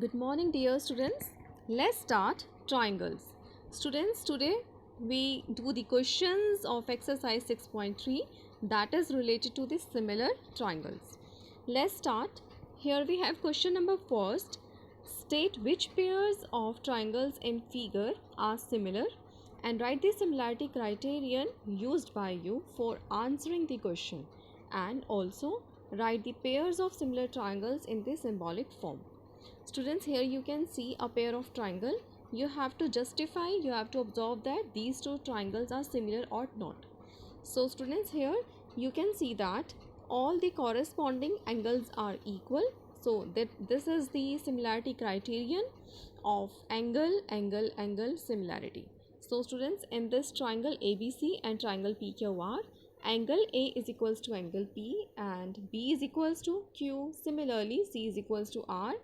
Good morning, dear students. Let's start triangles. Students, today we do the questions of exercise 6.3 that is related to the similar triangles. Let's start. Here we have question number first. State which pairs of triangles in figure are similar and write the similarity criterion used by you for answering the question, and also write the pairs of similar triangles in the symbolic form. Students, here you can see a pair of triangle. You have to justify, you have to observe that these two triangles are similar or not. So students, here you can see that all the corresponding angles are equal. So that this is the similarity criterion of angle similarity. So students, in this triangle ABC and triangle PQR, angle A is equals to angle P and B is equals to Q. Similarly, C is equals to R.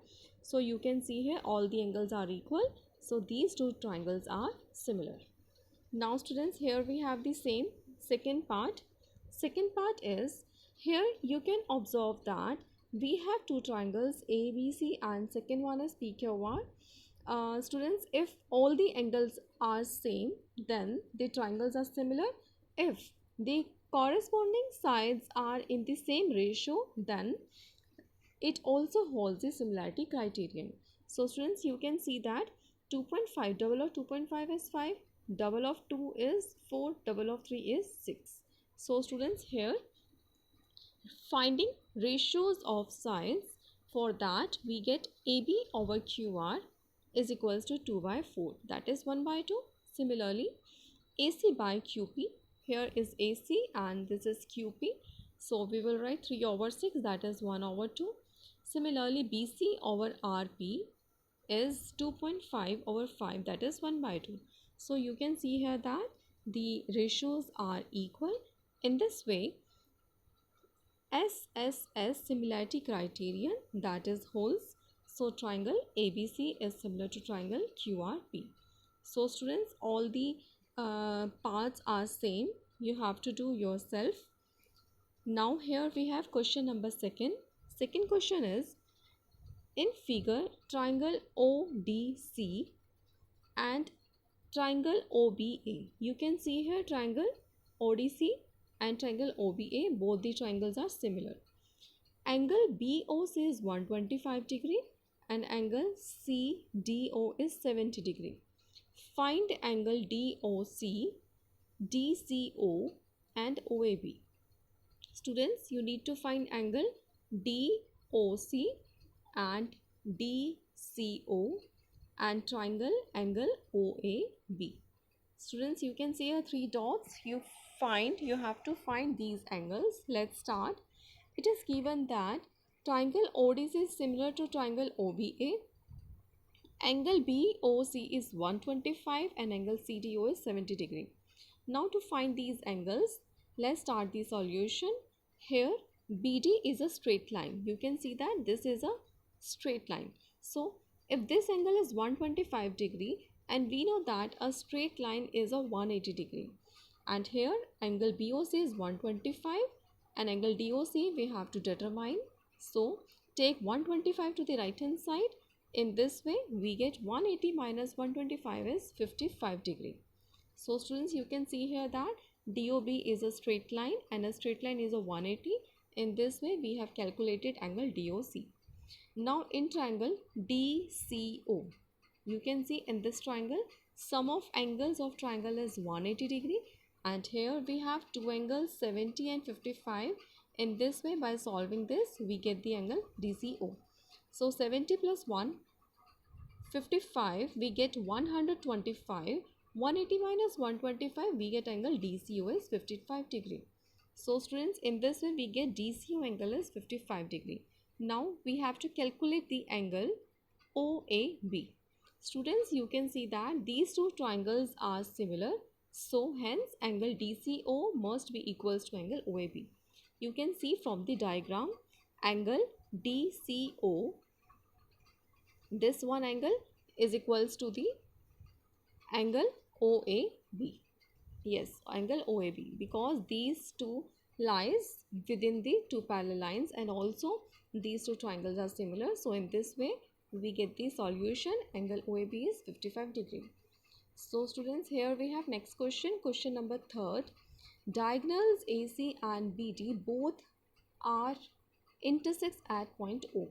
So you can see here all the angles are equal. So these two triangles are similar. Now students, here we have the same second part. Second part is, here you can observe that we have two triangles ABC and second one is PQR. Students, if all the angles are same, then the triangles are similar. If the corresponding sides are in the same ratio, then it also holds the similarity criterion. So students, you can see that 2.5, double of 2.5 is 5, double of 2 is 4, double of 3 is 6. So students, here finding ratios of sides, for that we get AB over QR is equals to 2 by 4, that is 1 by 2. Similarly, AC by QP, here is AC and this is QP. So we will write 3 over 6, that is 1 over 2. Similarly, BC over RP is 2.5 over 5, that is 1 by 2. So you can see here that the ratios are equal. In this way, SSS similarity criterion, that is holds. So triangle ABC is similar to triangle QRP. So students, all the parts are same. You have to do yourself. Now here we have question number second. Second question is, in figure, triangle ODC and triangle OBA. You can see here triangle ODC and triangle OBA, both the triangles are similar. Angle BOC is 125 degree and angle CDO is 70 degree. Find angle DOC, DCO and OAB. Students, you need to find angle DOC and DCO and triangle angle OAB. Students, you can see here 3 dots. You have to find these angles. Let's start. It is given that triangle ODC is similar to triangle OBA. Angle BOC is 125 and angle CDO is 70 degree. Now to find these angles, let's start the solution. Here BD is a straight line. You can see that this is a straight line. So if this angle is 125 degree and we know that a straight line is a 180 degree, and here angle BOC is 125 and angle DOC we have to determine. So take 125 to the right hand side. In this way we get 180 minus 125 is 55 degree. So students, you can see here that DOB is a straight line and a straight line is a 180. In this way we have calculated angle DOC. Now in triangle DCO, you can see in this triangle sum of angles of triangle is 180 degree and here we have two angles 70 and 55. In this way, by solving this we get the angle DCO. So 70 plus 1, 55, we get 125. 180 minus 125, we get angle DCO is 55 degree. So students, in this way we get DCO angle is 55 degree. Now we have to calculate the angle OAB. Students, you can see that these two triangles are similar. So hence angle DCO must be equals to angle OAB. You can see from the diagram, angle DCO, this one angle is equals to the angle OAB. Yes, angle OAB, because these two lies within the two parallel lines and also these two triangles are similar. So in this way we get the solution. Angle OAB is 55 degree. So students, here we have next question. Question number third. Diagonals AC and BD both are intersects at point O.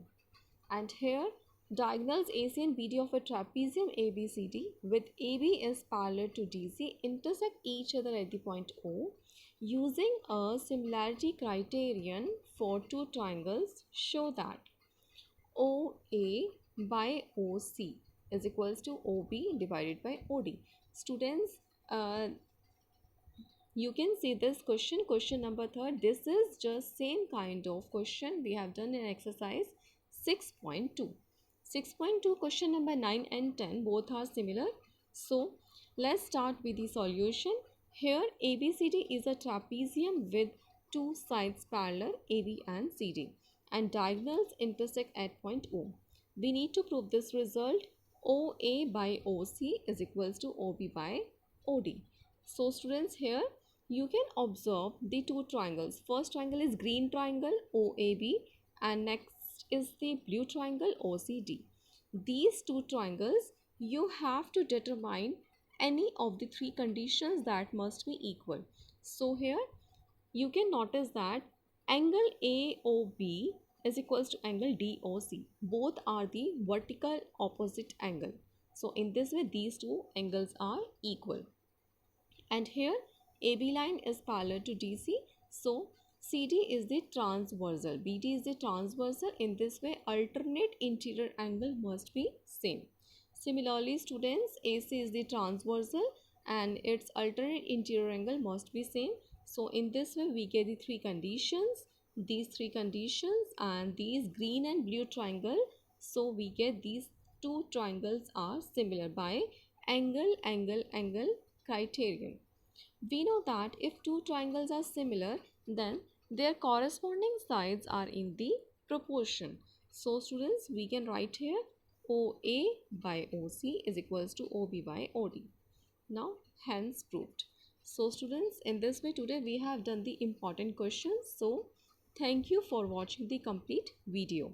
And here diagonals AC and BD of a trapezium ABCD with AB is parallel to DC intersect each other at the point O. Using a similarity criterion for two triangles, show that OA by OC is equals to OB divided by OD. Students, uh, you can see this question number third. This is just same kind of question we have done in exercise 6.2. 6.2 question number 9 and 10 both are similar. So let's start with the solution. Here ABCD is a trapezium with two sides parallel, AB and CD, and diagonals intersect at point O. We need to prove this result. OA by OC is equals to OB by OD. So students, here you can observe the two triangles. First triangle is green triangle OAB and next is the blue triangle OCD. These two triangles, you have to determine any of the three conditions that must be equal. So here you can notice that angle AOB is equals to angle DOC. Both are the vertical opposite angle. So in this way these two angles are equal. And here AB line is parallel to DC, so CD is the transversal, BD is the transversal. In this way alternate interior angle must be same. Similarly students, AC is the transversal and its alternate interior angle must be same. So in this way we get the three conditions, these three conditions and these green and blue triangle. So we get these two triangles are similar by angle criterion. We know that if two triangles are similar, then their corresponding sides are in the proportion. So students, we can write here OA by OC is equals to OB by OD. Now hence proved. So students, in this way today we have done the important questions. So thank you for watching the complete video.